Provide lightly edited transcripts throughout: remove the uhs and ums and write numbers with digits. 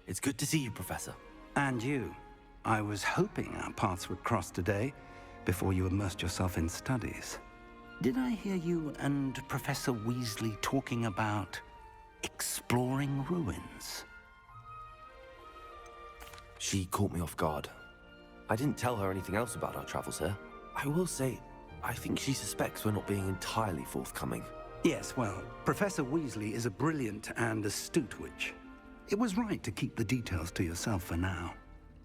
It's good to see you, Professor. And you. I was hoping our paths would cross today, before you immersed yourself in studies. Did I hear you and Professor Weasley talking about exploring ruins? She caught me off guard. I didn't tell her anything else about our travels here. I will say, I think she suspects we're not being entirely forthcoming. Yes, well, Professor Weasley is a brilliant and astute witch. It was right to keep the details to yourself for now.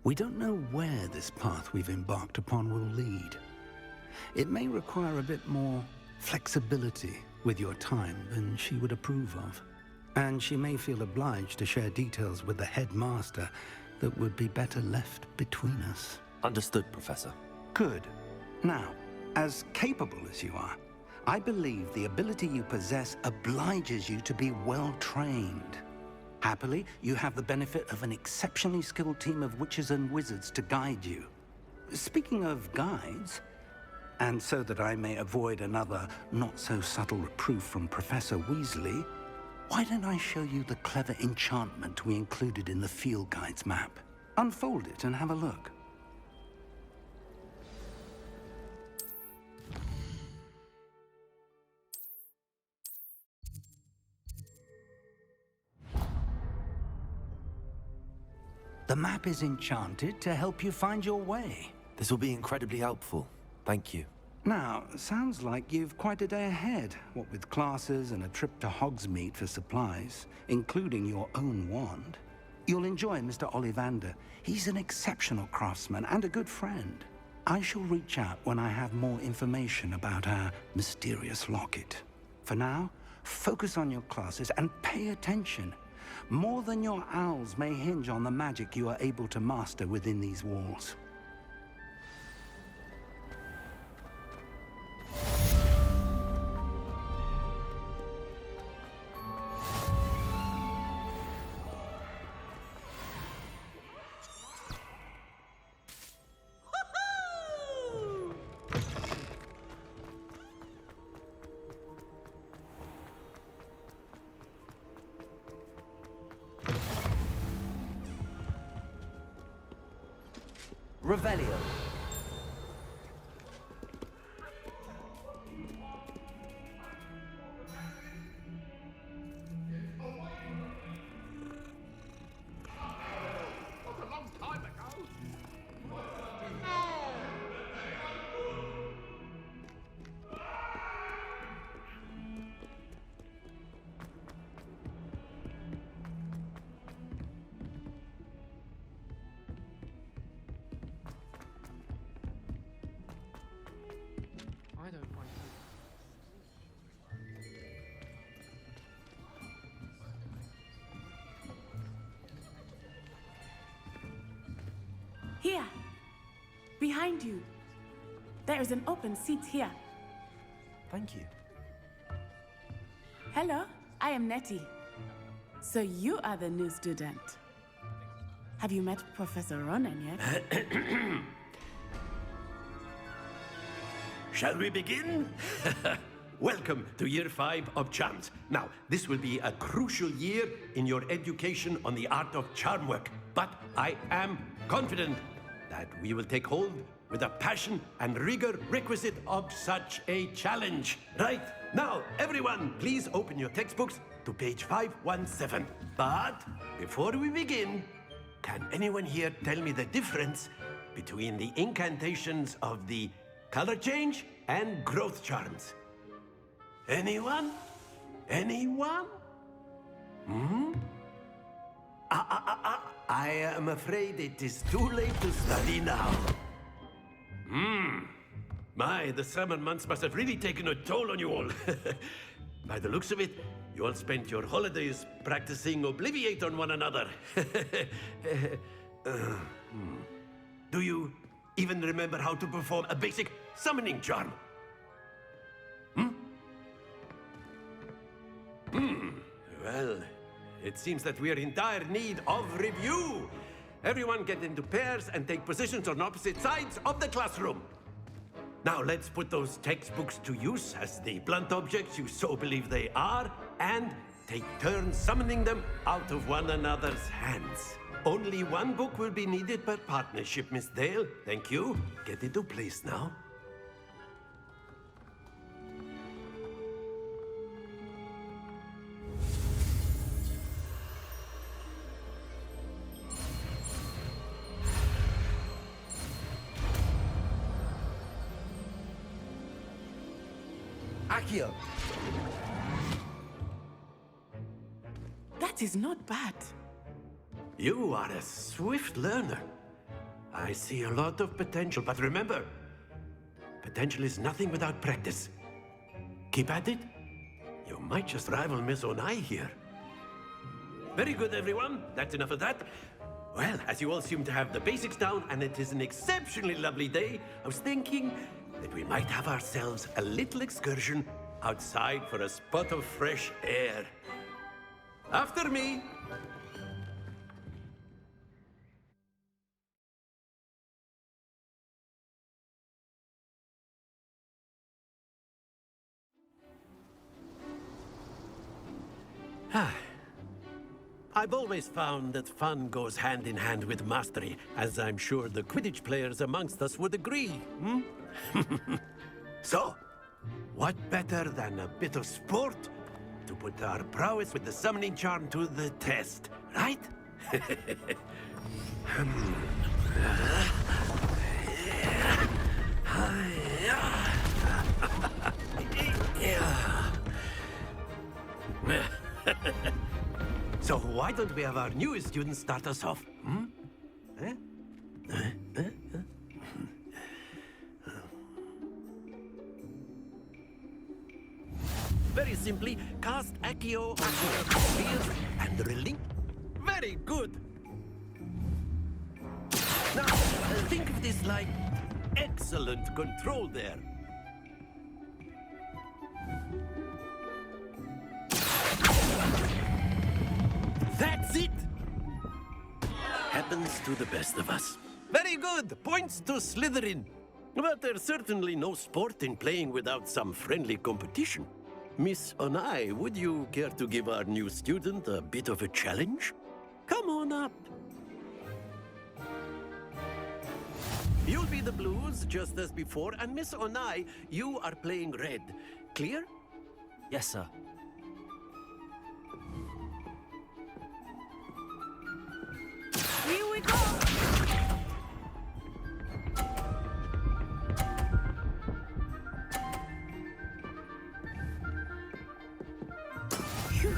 We don't know where this path we've embarked upon will lead. It may require a bit more flexibility with your time than she would approve of. And she may feel obliged to share details with the headmaster that would be better left between us. Understood, Professor. Good. Now, as capable as you are, I believe the ability you possess obliges you to be well-trained. Happily, you have the benefit of an exceptionally skilled team of witches and wizards to guide you. Speaking of guides, and so that I may avoid another not-so-subtle reproof from Professor Weasley, why don't I show you the clever enchantment we included in the field guide's map? Unfold it and have a look. The map is enchanted to help you find your way. This will be incredibly helpful. Thank you. Now, sounds like you've quite a day ahead, what with classes and a trip to Hogsmeade for supplies, including your own wand. You'll enjoy Mr. Ollivander. He's an exceptional craftsman and a good friend. I shall reach out when I have more information about our mysterious locket. For now, focus on your classes and pay attention. More than your owls may hinge on the magic you are able to master within these walls. Revelio. Here, behind you. There is an open seat here. Thank you. Hello, I am Nettie. So you are the new student. Have you met Professor Ronan yet? Shall we begin? Welcome to Year 5 of Charms. Now, this will be a crucial year in your education on the art of charm work. But I am confident that we will take hold with the passion and rigor requisite of such a challenge. Right, now, everyone, please open your textbooks to page 517. But before we begin, can anyone here tell me the difference between the incantations of the color change and growth charms? Anyone? Anyone? I am afraid it is too late to study now. My, the summer months must have really taken a toll on you all. By the looks of it, you all spent your holidays practicing Obliviate on one another. Do you even remember how to perform a basic summoning charm? Well, it seems that we are in dire need of review. Everyone get into pairs and take positions on opposite sides of the classroom. Now let's put those textbooks to use as the blunt objects you so believe they are, and take turns summoning them out of one another's hands. Only one book will be needed per partnership, Miss Dale. Thank you. Get into place now. Accio! That is not bad. You are a swift learner. I see a lot of potential, but remember, potential is nothing without practice. Keep at it. You might just rival Miss Onai here. Very good, everyone. That's enough of that. Well, as you all seem to have the basics down, and it is an exceptionally lovely day, I was thinking that we might have ourselves a little excursion outside for a spot of fresh air. After me. I've always found that fun goes hand in hand with mastery, as I'm sure the Quidditch players amongst us would agree, hmm? So, what better than a bit of sport to put our prowess with the summoning charm to the test, right? So why don't we have our newest student start us off? Hmm? Very simply, cast Accio on your spheres and relink. Very good. Now, think of this like excellent control there. That's it! Happens to the best of us. Very good! Points to Slytherin. But there's certainly no sport in playing without some friendly competition. Miss Onai, would you care to give our new student a bit of a challenge? Come on up. You'll be the blues, just as before, and Miss Onai, you are playing red. Clear? Yes, sir. Here we go! Phew.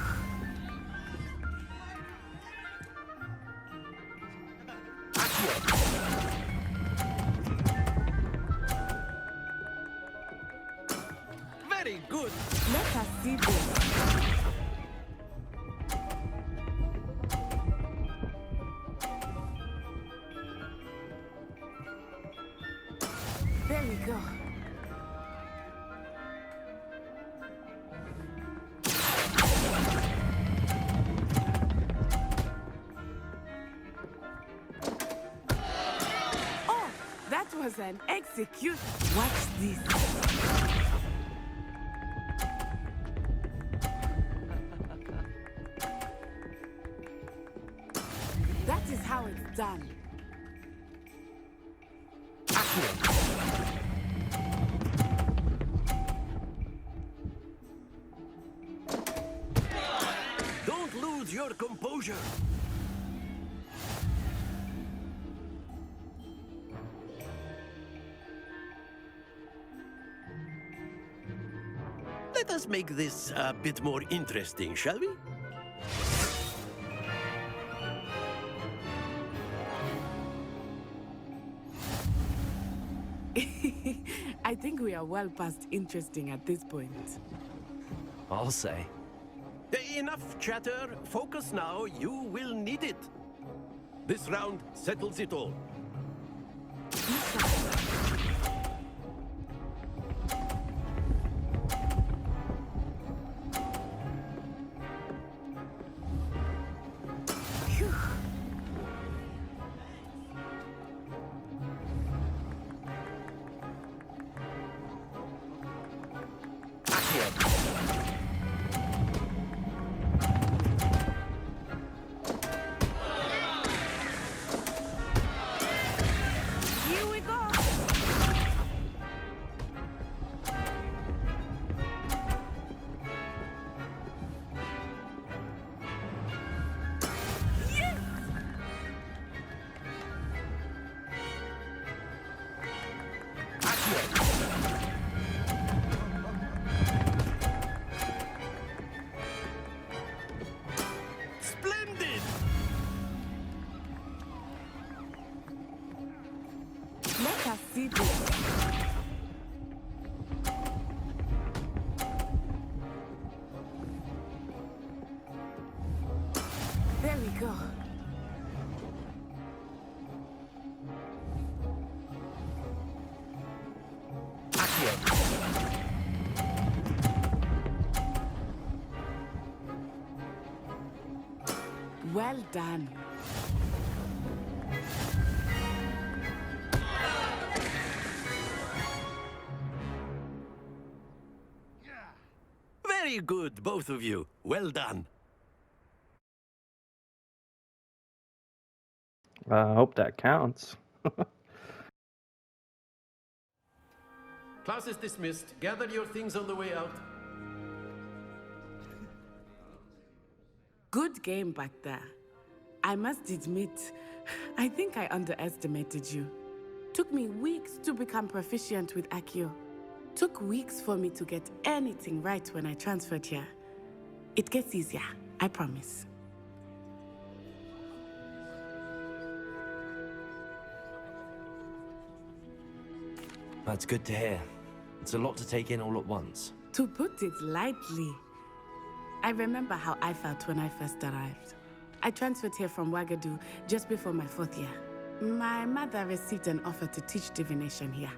Very good. Let us see this. There we go. Oh, that was an execute. Watch this. That is how it's done. Don't lose your composure. Let us make this a bit more interesting, shall we? I think we are well past interesting at this point. I'll say. Enough chatter. Focus now. You will need it. This round settles it all. Phew. Splendid! Let us see this. There we go. Well done. Very good, both of you. Well done. I hope that counts. Class is dismissed. Gather your things on the way out. Good game back there. I must admit, I think I underestimated you. Took me weeks to become proficient with Accio. Took weeks for me to get anything right when I transferred here. It gets easier, I promise. That's good to hear. It's a lot to take in all at once. To put it lightly, I remember how I felt when I first arrived. I transferred here from Ouagadougou just before my 4th year. My mother received an offer to teach divination here.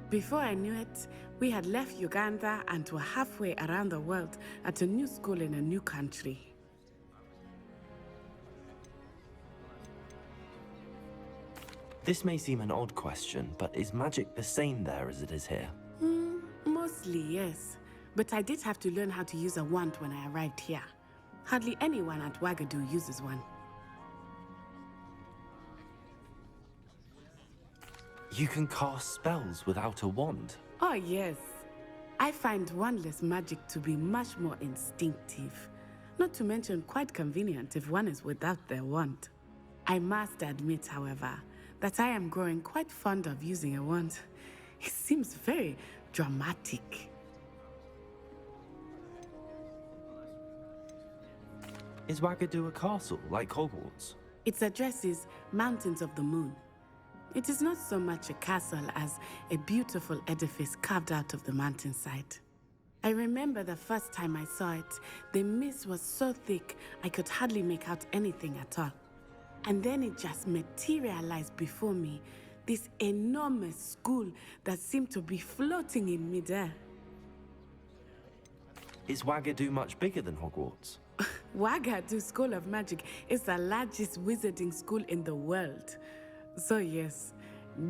Before I knew it, we had left Uganda and were halfway around the world at a new school in a new country. This may seem an odd question, but is magic the same there as it is here? Mostly, yes. But I did have to learn how to use a wand when I arrived here. Hardly anyone at Ouagadougou uses one. You can cast spells without a wand. Oh, yes. I find wandless magic to be much more instinctive. Not to mention quite convenient if one is without their wand. I must admit, however, that I am growing quite fond of using a wand. It seems very dramatic. Is Ouagadougou a castle, like Hogwarts? Its address is Mountains of the Moon. It is not so much a castle as a beautiful edifice carved out of the mountainside. I remember the first time I saw it, the mist was so thick I could hardly make out anything at all. And then it just materialized before me, this enormous school that seemed to be floating in midair. Is Ouagadougou much bigger than Hogwarts? Ouagadougou School of Magic is the largest wizarding school in the world. So yes,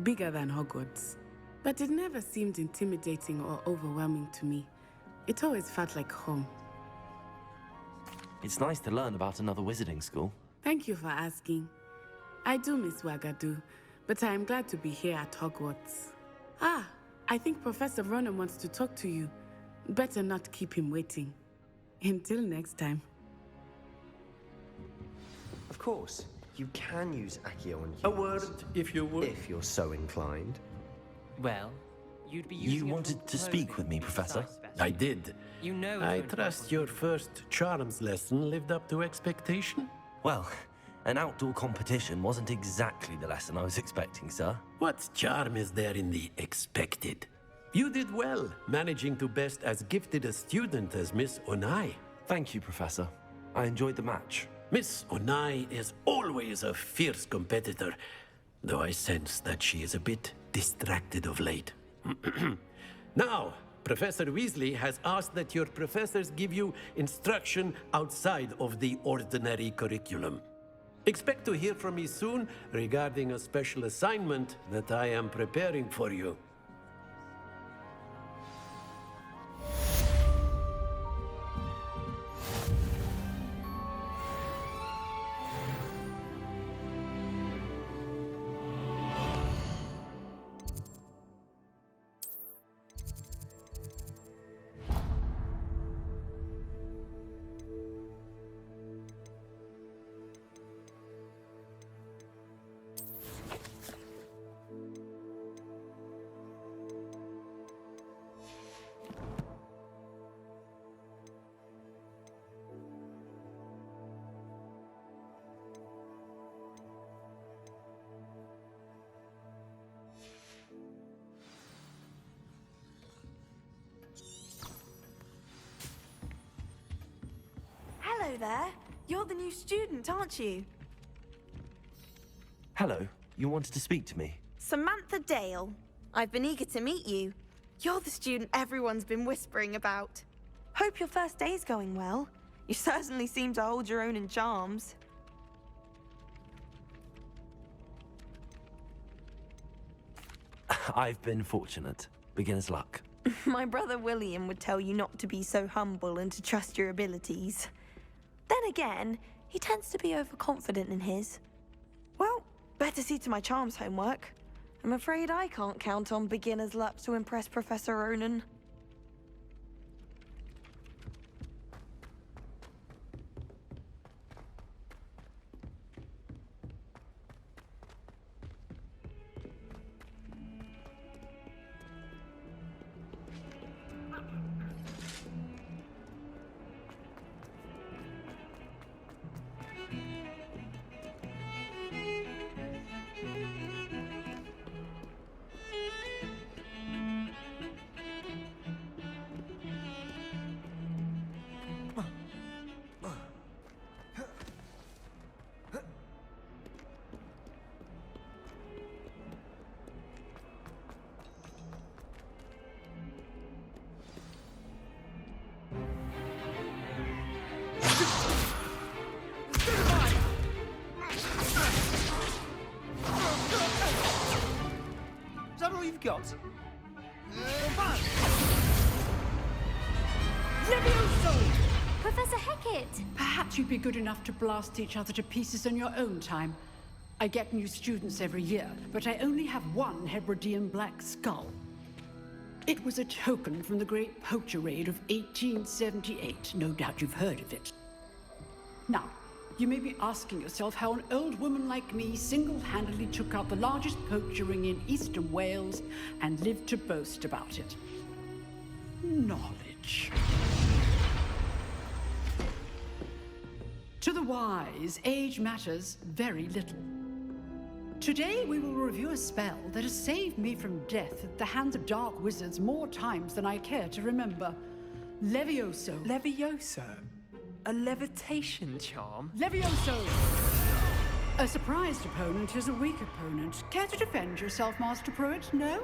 bigger than Hogwarts. But it never seemed intimidating or overwhelming to me. It always felt like home. It's nice to learn about another wizarding school. Thank you for asking. I do miss Ouagadougou, but I am glad to be here at Hogwarts. Ah, I think Professor Ronan wants to talk to you. Better not keep him waiting. Until next time. Of course, you can use Accio on humans. A word, if you would. If you're so inclined. Well, you'd be You using it wanted for to speak with me, clothing, Professor? precise I did. You know I it's going to trust be your first charms lesson lived up to expectation. Well, an outdoor competition wasn't exactly the lesson I was expecting, sir. What charm is there in the expected? You did well, managing to best as gifted a student as Miss Onai. Thank you, Professor. I enjoyed the match. Miss Onai is always a fierce competitor, though I sense that she is a bit distracted of late. Now, Professor Weasley has asked that your professors give you instruction outside of the ordinary curriculum. Expect to hear from me soon regarding a special assignment that I am preparing for you. there. You're the new student, aren't you? Hello. You wanted to speak to me? Samantha Dale. I've been eager to meet you. You're the student everyone's been whispering about. Hope your first day's going well. You certainly seem to hold your own in charms. I've been fortunate. Beginner's luck. My brother William would tell you not to be so humble and to trust your abilities. Then again, he tends to be overconfident in his. Well, better see to my charms homework. I'm afraid I can't count on beginner's luck to impress Professor Ronan. Is that all you've got? Professor Hecat! Perhaps you'd be good enough to blast each other to pieces in your own time. I get new students every year, but I only have one Hebridean black skull. It was a token from the Great Poacher Raid of 1878. No doubt you've heard of it. Now, you may be asking yourself how an old woman like me single-handedly took out the largest poacher ring in eastern Wales and lived to boast about it. Knowledge. To the wise, age matters very little. Today we will review a spell that has saved me from death at the hands of dark wizards more times than I care to remember. Levioso. Levioso? A levitation charm? Levioso! A surprised opponent is a weak opponent. Care to defend yourself, Master Pruitt? No?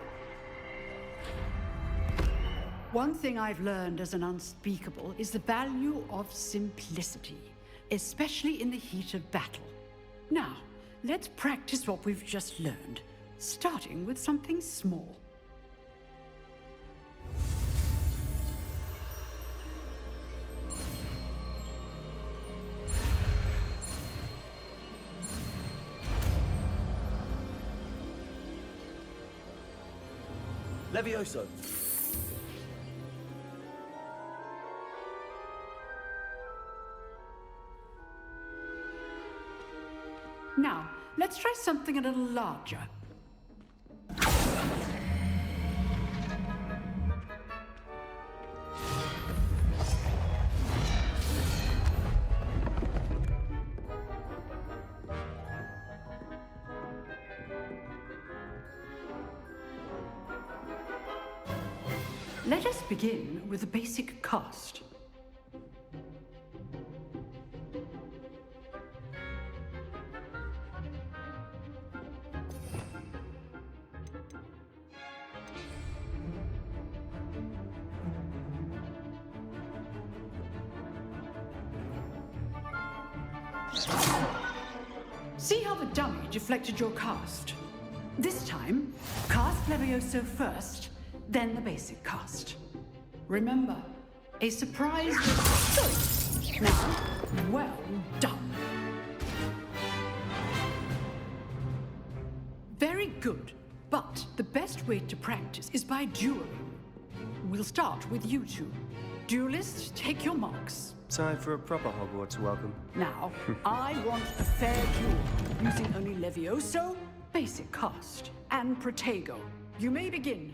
One thing I've learned as an unspeakable is the value of simplicity, especially in the heat of battle. Now, let's practice what we've just learned, starting with something small. Levioso. Now, let's try something a little larger. Let us begin with a basic cast. See how the dummy deflected your cast? This time, cast Levioso first, then the basic cast. Remember, a surprise is good. Now, well done. Very good, but the best way to practice is by dueling. We'll start with you two. Duelists, take your marks. Time for a proper Hogwarts welcome. Now, I want a fair duel, using only Levioso, basic cast, and Protego. You may begin.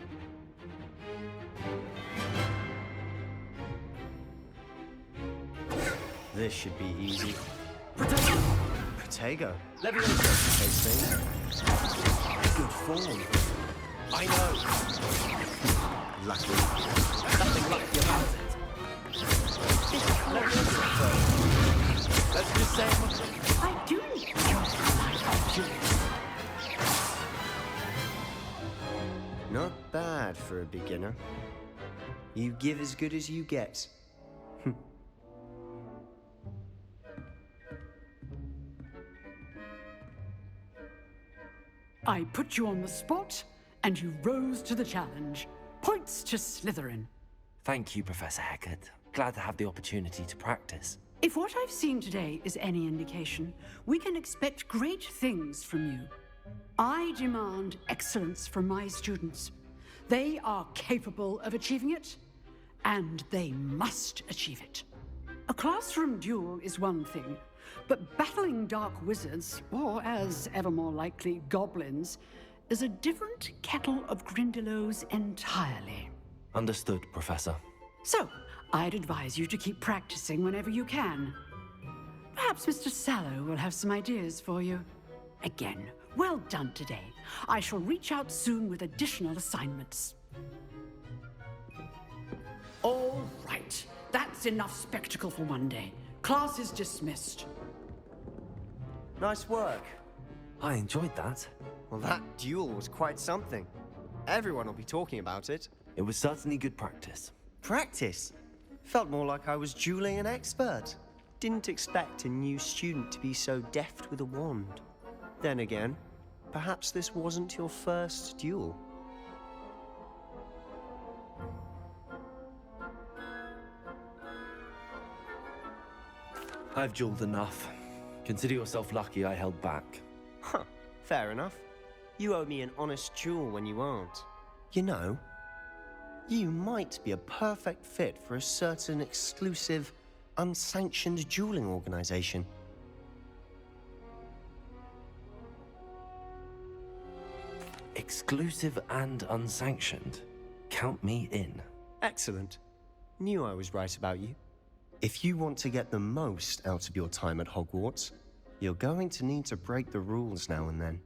This should be easy. Protego. Protego. Levioso. Tasting. Good form. I know. Lucky. Nothing lucky about it. Levioso. Let's just say I do enjoy my duels. Not bad for a beginner. You give as good as you get. I put you on the spot, and you rose to the challenge. Points to Slytherin. Thank you, Professor Hecat. Glad to have the opportunity to practice. If what I've seen today is any indication, we can expect great things from you. I demand excellence from my students. They are capable of achieving it, and they must achieve it. A classroom duel is one thing, but battling dark wizards, or as ever more likely, goblins, is a different kettle of Grindylows entirely. Understood, Professor. So, I'd advise you to keep practicing whenever you can. Perhaps Mr. Sallow will have some ideas for you. Again, well done today. I shall reach out soon with additional assignments. All right. That's enough spectacle for one day. Class is dismissed. Nice work. I enjoyed that. Well, that duel was quite something. Everyone will be talking about it. It was certainly good practice. Practice? Felt more like I was dueling an expert. Didn't expect a new student to be so deft with a wand. Then again, perhaps this wasn't your first duel. I've dueled enough. Consider yourself lucky I held back. Huh, fair enough. You owe me an honest duel when you aren't. You know, you might be a perfect fit for a certain exclusive, unsanctioned dueling organization. Exclusive and unsanctioned. Count me in. Excellent. Knew I was right about you. If you want to get the most out of your time at Hogwarts, you're going to need to break the rules now and then.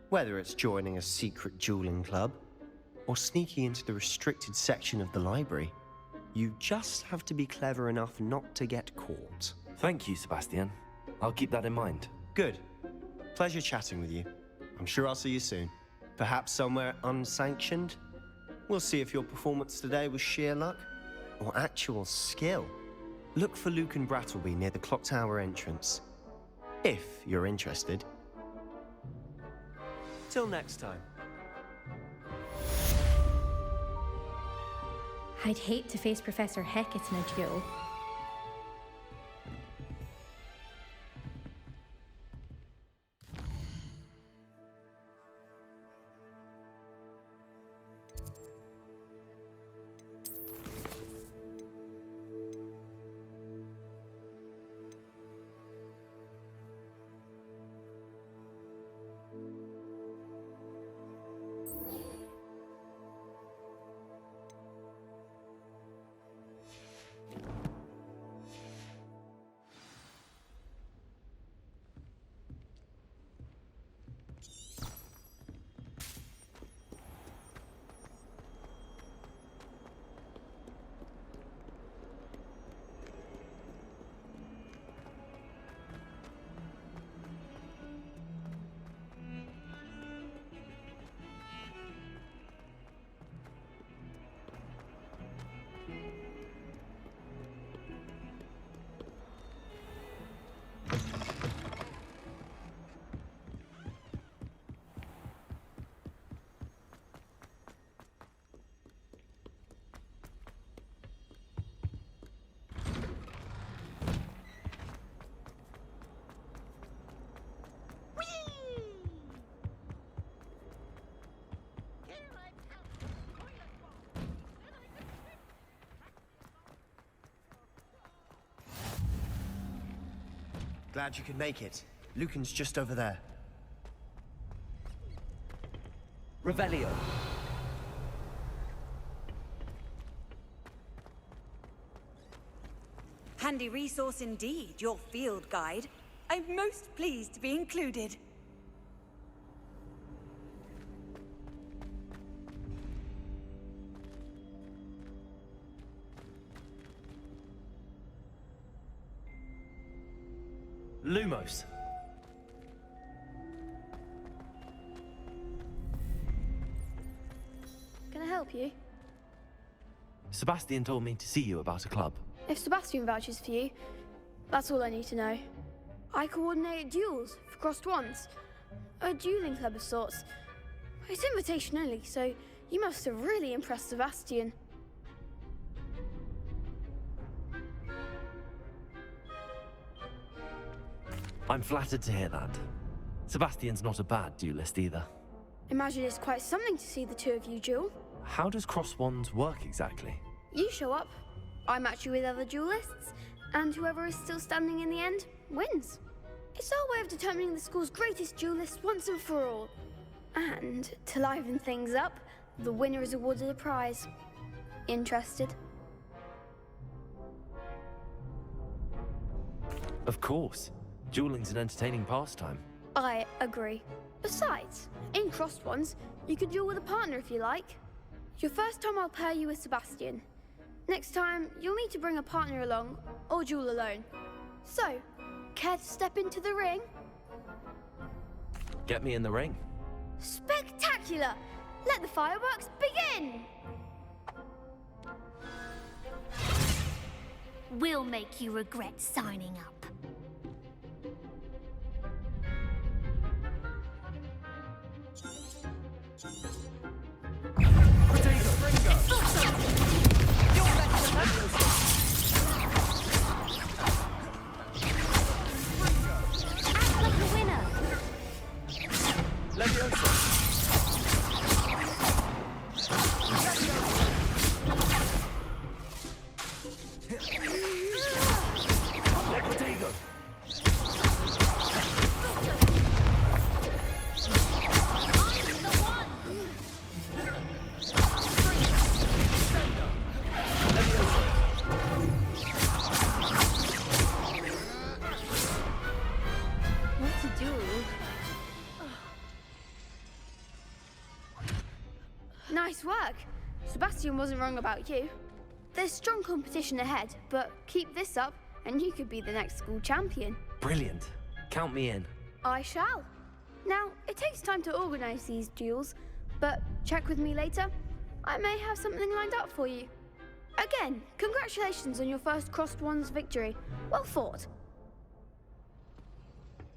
Whether it's joining a secret dueling club, or sneaking into the restricted section of the library, you just have to be clever enough not to get caught. Thank you, Sebastian. I'll keep that in mind. Good. Pleasure chatting with you. I'm sure I'll see you soon. Perhaps somewhere unsanctioned? We'll see if your performance today was sheer luck or actual skill. Look for Luke and Brattleby near the clock tower entrance, if you're interested. Till next time. I'd hate to face Professor Hecat in a duel. Glad you could make it. Lucan's just over there. Revelio. Handy resource indeed, your field guide. I'm most pleased to be included. Lumos. Can I help you? Sebastian told me to see you about a club. If Sebastian vouches for you, that's all I need to know. I coordinate duels for crossed wands. A dueling club of sorts. It's invitation only, so you must have really impressed Sebastian. I'm flattered to hear that. Sebastian's not a bad duelist either. Imagine it's quite something to see the two of you duel. How does cross wands work exactly? You show up, I match you with other duelists, and whoever is still standing in the end wins. It's our way of determining the school's greatest duelist once and for all. And to liven things up, the winner is awarded a prize. Interested? Of course. Dueling's an entertaining pastime. I agree. Besides, in crossed ones, you can duel with a partner if you like. Your first time I'll pair you with Sebastian. Next time, you'll need to bring a partner along, or duel alone. So, care to step into the ring? Get me in the ring. Spectacular! Let the fireworks begin! We'll make you regret signing up. Nice work. Sebastian wasn't wrong about you. There's strong competition ahead, but keep this up and you could be the next school champion. Brilliant. Count me in. I shall. Now, it takes time to organize these duels, but check with me later. I may have something lined up for you. Again, congratulations on your first crossed wands victory. Well fought.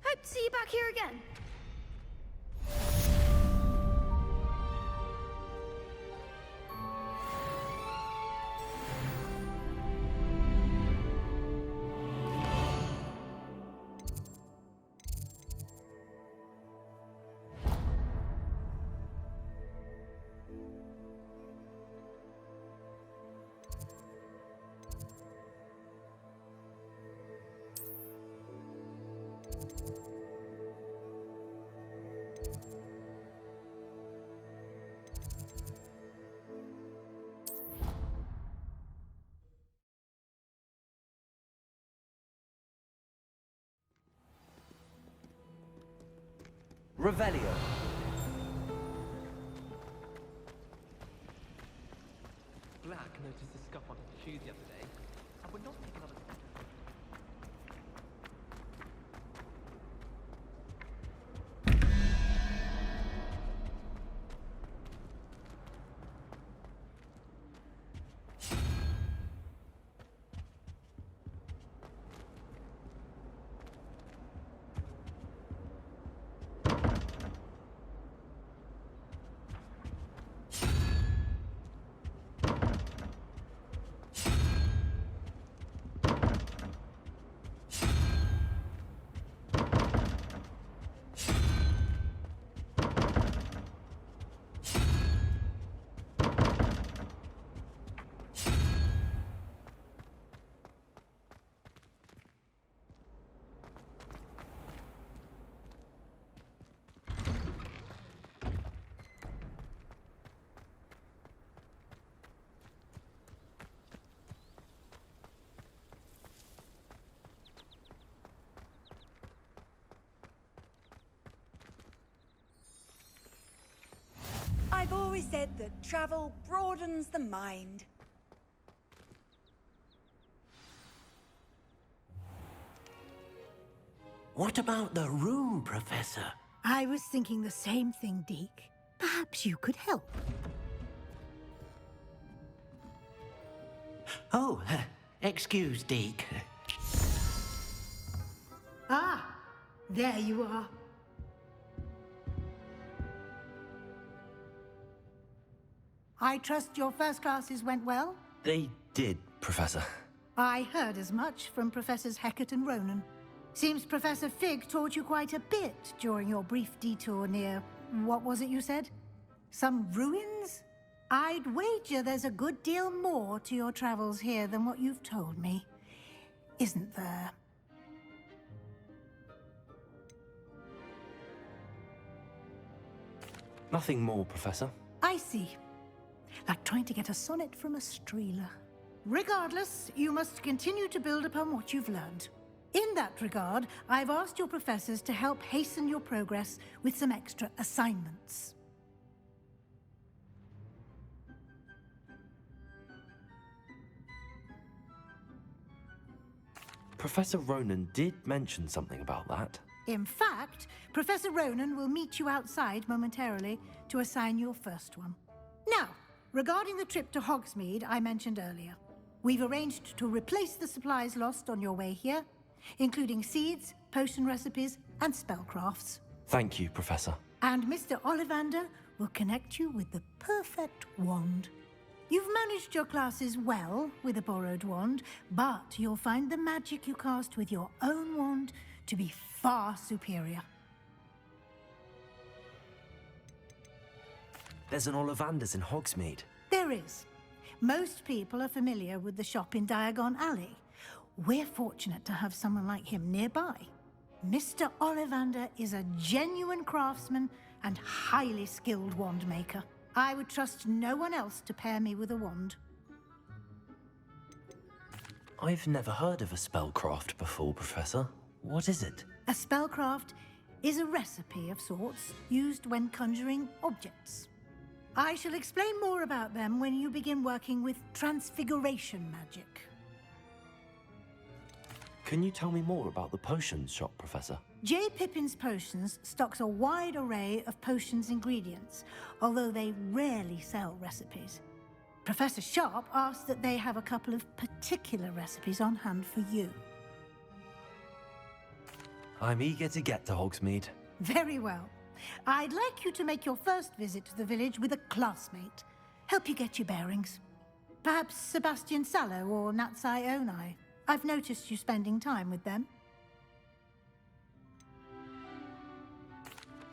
Hope to see you back here again. Revelio. Black noticed the scuff on his shoe the other day. I would not take another step. I've always said that travel broadens the mind. What about the room, Professor? I was thinking the same thing, Deke. Perhaps you could help. Oh, excuse, Deke. Ah, there you are. I trust your first classes went well? They did, Professor. I heard as much from Professors Hecat and Ronan. Seems Professor Fig taught you quite a bit during your brief detour near... what was it you said? Some ruins? I'd wager there's a good deal more to your travels here than what you've told me. Isn't there? Nothing more, Professor. I see. Like trying to get a sonnet from a streeler. Regardless, you must continue to build upon what you've learned. In that regard, I've asked your professors to help hasten your progress with some extra assignments. Professor Ronan did mention something about that. In fact, Professor Ronan will meet you outside momentarily to assign your first one. Now, regarding the trip to Hogsmeade I mentioned earlier, we've arranged to replace the supplies lost on your way here, including seeds, potion recipes, and spellcrafts. Thank you, Professor. And Mr. Ollivander will connect you with the perfect wand. You've managed your classes well with a borrowed wand, but you'll find the magic you cast with your own wand to be far superior. There's an Ollivander's in Hogsmeade. There is. Most people are familiar with the shop in Diagon Alley. We're fortunate to have someone like him nearby. Mr. Ollivander is a genuine craftsman and highly skilled wand maker. I would trust no one else to pair me with a wand. I've never heard of a spellcraft before, Professor. What is it? A spellcraft is a recipe of sorts used when conjuring objects. I shall explain more about them when you begin working with transfiguration magic. Can you tell me more about the potions shop, Professor? J. Pippin's Potions stocks a wide array of potions ingredients, although they rarely sell recipes. Professor Sharp asked that they have a couple of particular recipes on hand for you. I'm eager to get to Hogsmeade. Very well. I'd like you to make your first visit to the village with a classmate. Help you get your bearings. Perhaps Sebastian Sallow or Natsai Onai. I've noticed you spending time with them.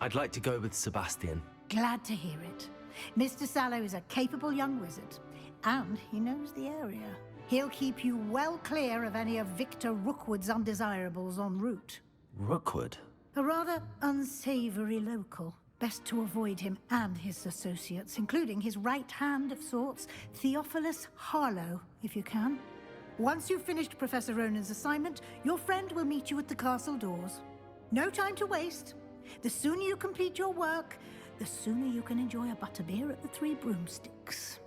I'd like to go with Sebastian. Glad to hear it. Mr. Sallow is a capable young wizard, and he knows the area. He'll keep you well clear of any of Victor Rookwood's undesirables en route. Rookwood? A rather unsavory local. Best to avoid him and his associates, including his right hand of sorts, Theophilus Harlow, if you can. Once you've finished Professor Ronan's assignment, your friend will meet you at the castle doors. No time to waste. The sooner you complete your work, the sooner you can enjoy a butterbeer at the Three Broomsticks.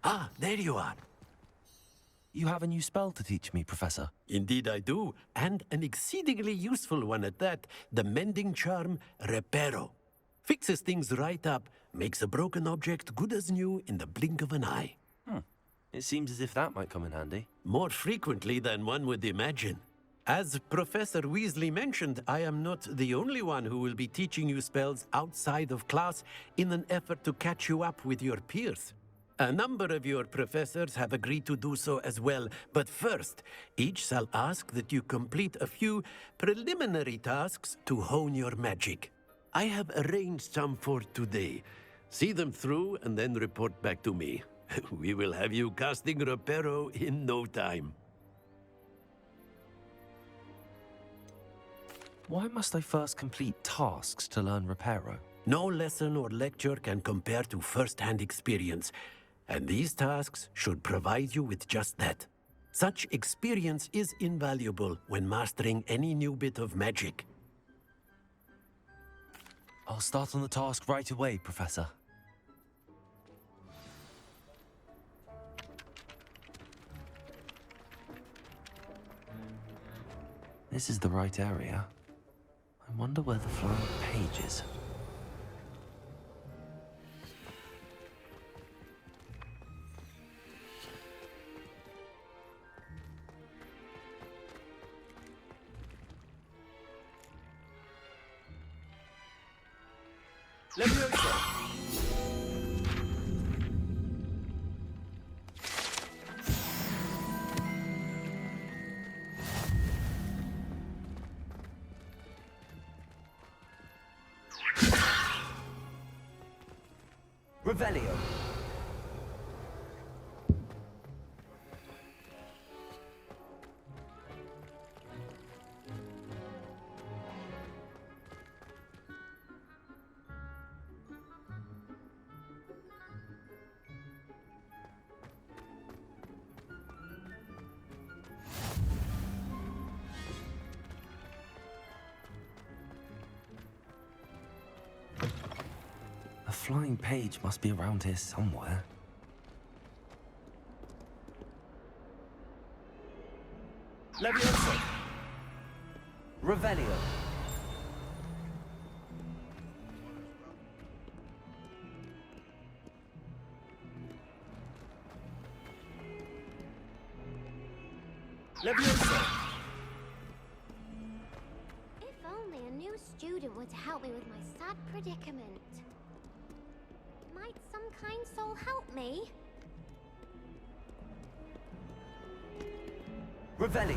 Ah, there you are. You have a new spell to teach me, Professor. Indeed I do, and an exceedingly useful one at that, the mending charm Reparo. Fixes things right up, makes a broken object good as new in the blink of an eye. It seems as if that might come in handy. More frequently than one would imagine. As Professor Weasley mentioned, I am not the only one who will be teaching you spells outside of class in an effort to catch you up with your peers. A number of your professors have agreed to do so as well, but first, each shall ask that you complete a few preliminary tasks to hone your magic. I have arranged some for today. See them through and then report back to me. We will have you casting Reparo in no time. Why must I first complete tasks to learn Reparo? No lesson or lecture can compare to first-hand experience, and these tasks should provide you with just that. Such experience is invaluable when mastering any new bit of magic. I'll start on the task right away, Professor. This is the right area. I wonder where the flying page is. Revelio. The flying page must be around here somewhere. Levioso. Revelio. Levioso. If only a new student would help me with my sad predicament. Might some kind soul help me? Revelio.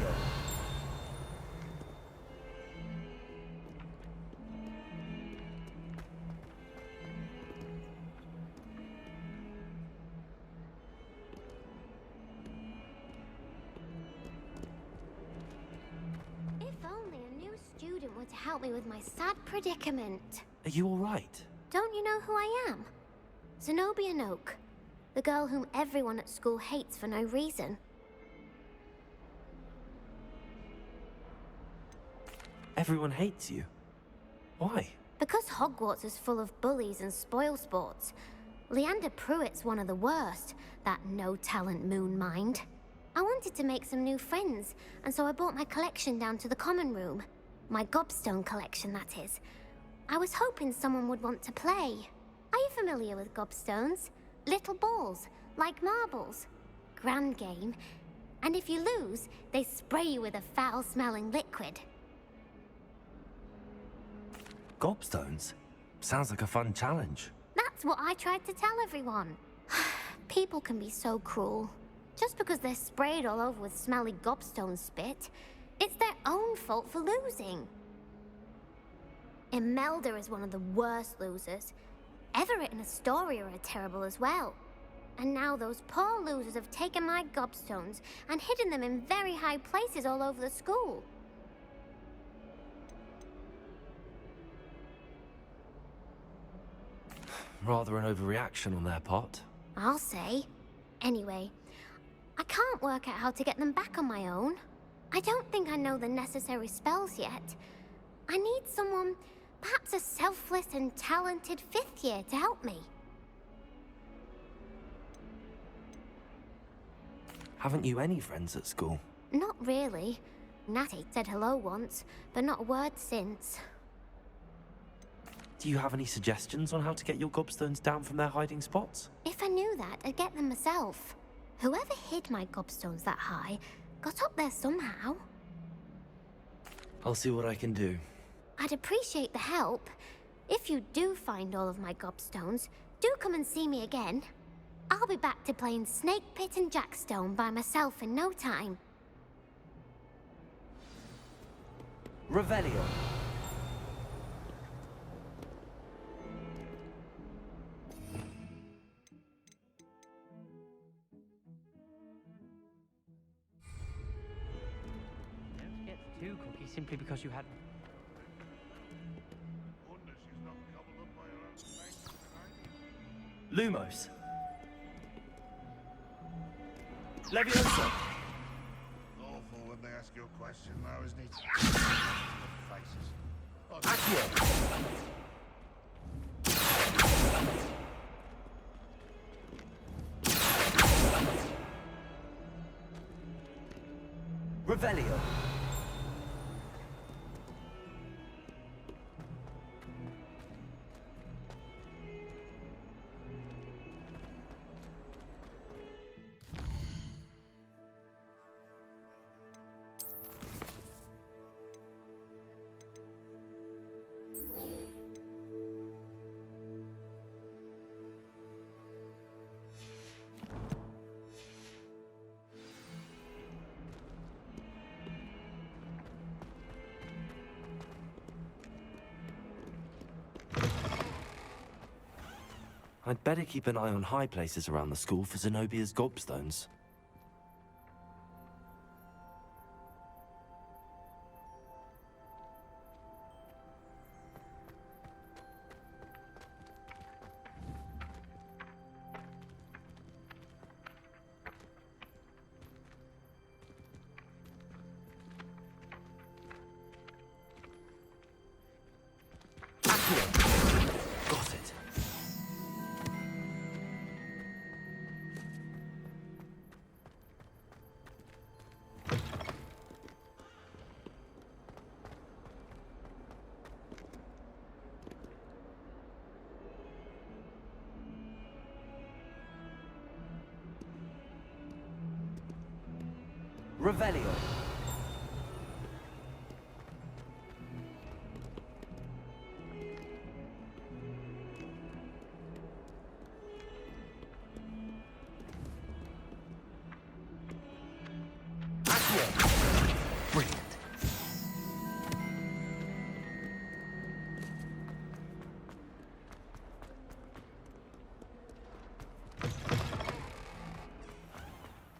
If only a new student would help me with my sad predicament. Are you all right? Don't you know who I am? Zenobia Noak, the girl whom everyone at school hates for no reason. Everyone hates you. Why? Because Hogwarts is full of bullies and spoilsports. Leander Pruitt's one of the worst, that no-talent moon mind. I wanted to make some new friends, and so I brought my collection down to the common room. My gobstone collection, that is. I was hoping someone would want to play. Are you familiar with gobstones? Little balls, like marbles. Grand game. And if you lose, they spray you with a foul-smelling liquid. Gobstones? Sounds like a fun challenge. That's what I tried to tell everyone. People can be so cruel. Just because they're sprayed all over with smelly gobstone spit, it's their own fault for losing. Imelda is one of the worst losers. Everett and Astoria are terrible as well. And now those poor losers have taken my gobstones and hidden them in very high places all over the school. Rather an overreaction on their part. I'll say. Anyway, I can't work out how to get them back on my own. I don't think I know the necessary spells yet. I need someone, perhaps a selfless and talented fifth year to help me. Haven't you any friends at school? Not really. Natty said hello once, but not a word since. Do you have any suggestions on how to get your gobstones down from their hiding spots? If I knew that, I'd get them myself. Whoever hid my gobstones that high got up there somehow. I'll see what I can do. I'd appreciate the help. If you do find all of my gobstones, do come and see me again. I'll be back to playing Snake Pit and Jackstone by myself in no time. Revelio. Don't get 2 cookies simply because you had Lumos. Leviosa. Awful when they ask you a question, though, isn't it? Faces. Accio. Revelio. I'd better keep an eye on high places around the school for Zenobia's gobstones. Got it. Revelio. Brilliant.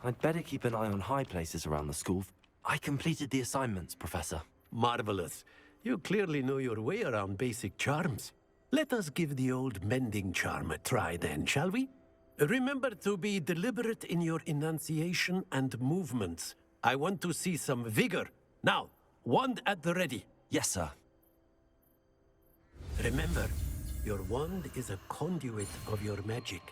I'd better keep an eye on high places around the school. I completed the assignments, Professor. Marvelous. You clearly know your way around basic charms. Let us give the old mending charm a try then, shall we? Remember to be deliberate in your enunciation and movements. I want to see some vigor. Now, wand at the ready. Yes, sir. Remember, your wand is a conduit of your magic.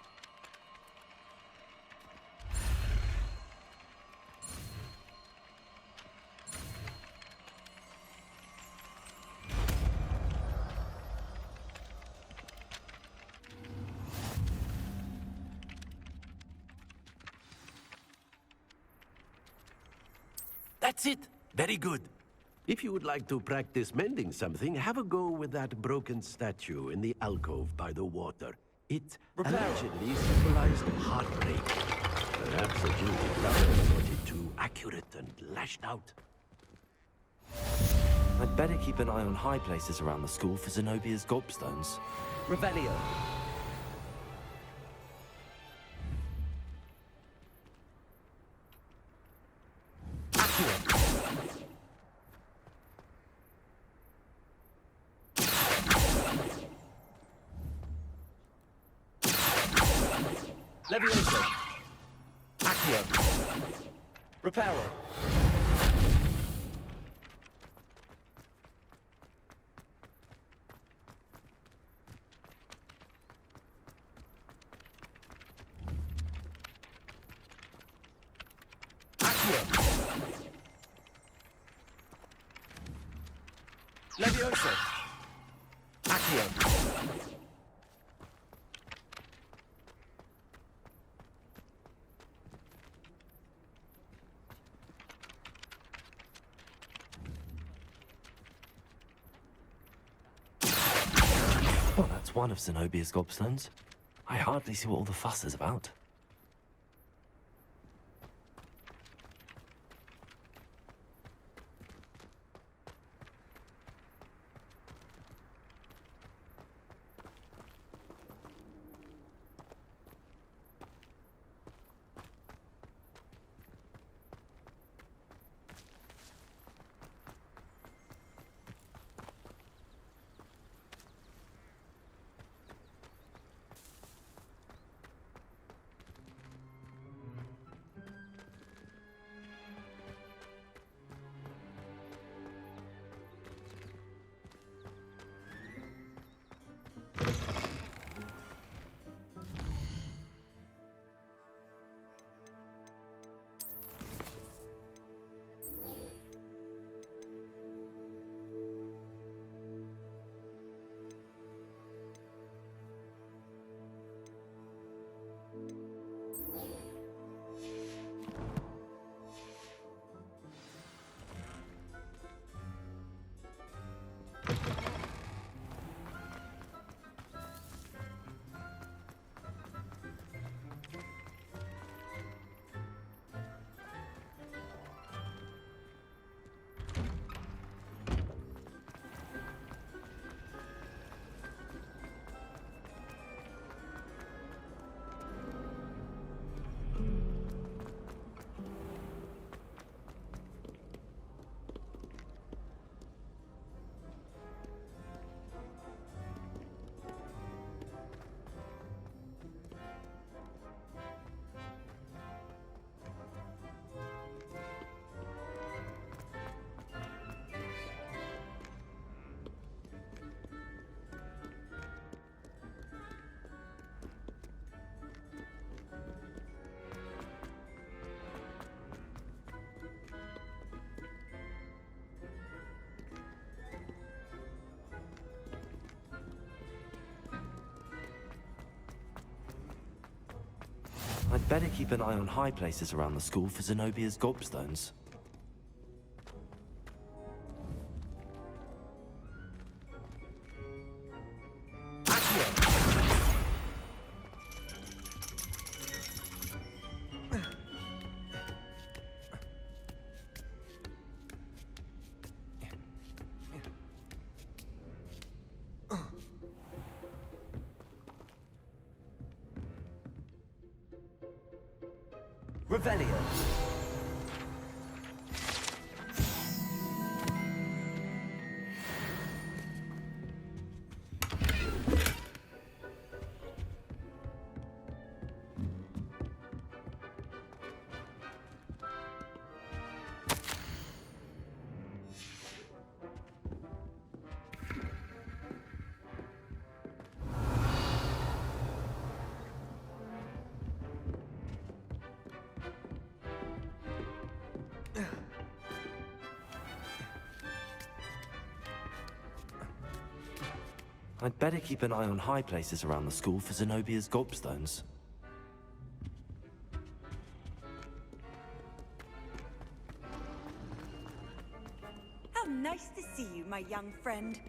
That's it. Very good. If you would like to practice mending something, have a go with that broken statue in the alcove by the water. It allegedly symbolized heartbreak. Perhaps the jilted lover thought it too accurate and lashed out. I'd better keep an eye on high places around the school for Zenobia's gobstones. Revelio. Leviosa. Accio. Reparo. Leviosa. Accio. Well, that's one of Zenobia's gobstones. I hardly see what all the fuss is about. I'd better keep an eye on high places around the school for Zenobia's gobstones. Revelio. I'd better keep an eye on high places around the school for Zenobia's gobstones. How nice to see you, my young friend.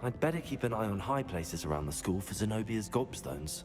I'd better keep an eye on high places around the school for Zenobia's gobstones.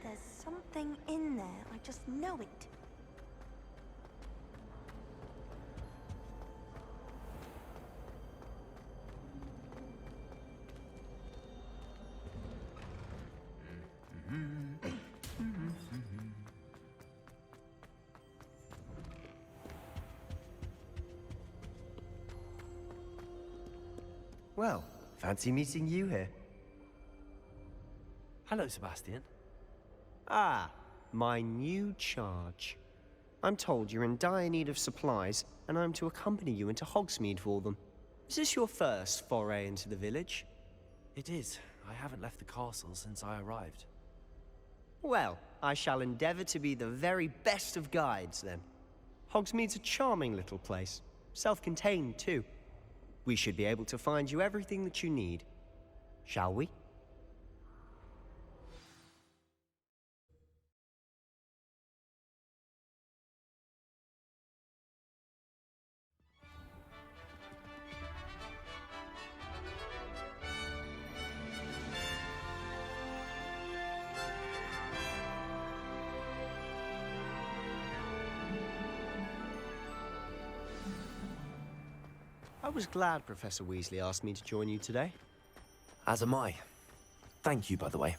There's something in there. I just know it. Well, fancy meeting you here. Hello, Sebastian. Ah, my new charge. I'm told you're in dire need of supplies, and I'm to accompany you into Hogsmeade for them. Is this your first foray into the village? It is. I haven't left the castle since I arrived. Well, I shall endeavor to be the very best of guides, then. Hogsmeade's a charming little place. Self-contained, too. We should be able to find you everything that you need. Shall we? was glad Professor Weasley asked me to join you today. As am I. Thank you, by the way.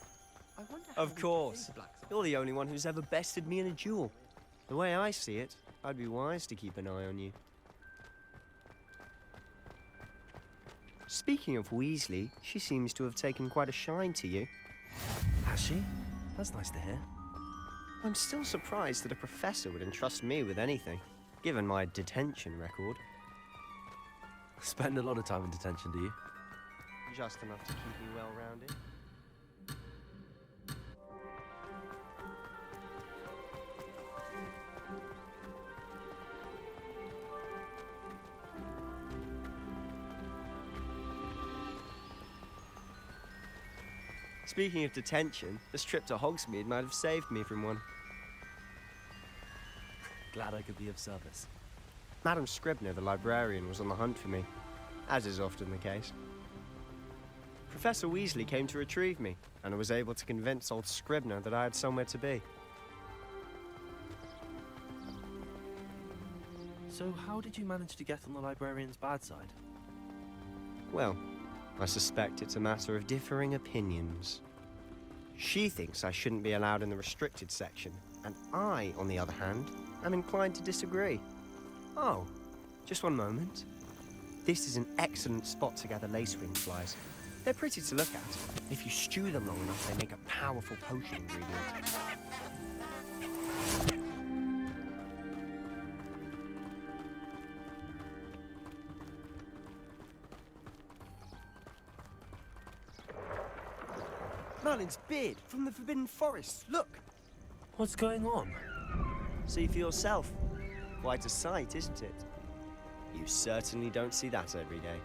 Of course. You're the only one who's ever bested me in a duel. The way I see it, I'd be wise to keep an eye on you. Speaking of Weasley, she seems to have taken quite a shine to you. Has she? That's nice to hear. I'm still surprised that a professor would entrust me with anything, given my detention record. Spend a lot of time in detention, do you? Just enough to keep me well-rounded. Speaking of detention, this trip to Hogsmeade might have saved me from one. Glad I could be of service. Madam Scribner, the librarian, was on the hunt for me, as is often the case. Professor Weasley came to retrieve me, and I was able to convince old Scribner that I had somewhere to be. So how did you manage to get on the librarian's bad side? Well, I suspect it's a matter of differing opinions. She thinks I shouldn't be allowed in the restricted section, and I, on the other hand, am inclined to disagree. Oh, just one moment. This is an excellent spot to gather lacewing flies. They're pretty to look at. If you stew them long enough, they make a powerful potion ingredient. Merlin's beard from the Forbidden Forest. Look! What's going on? See for yourself. Quite a sight, isn't it? You certainly don't see that every day.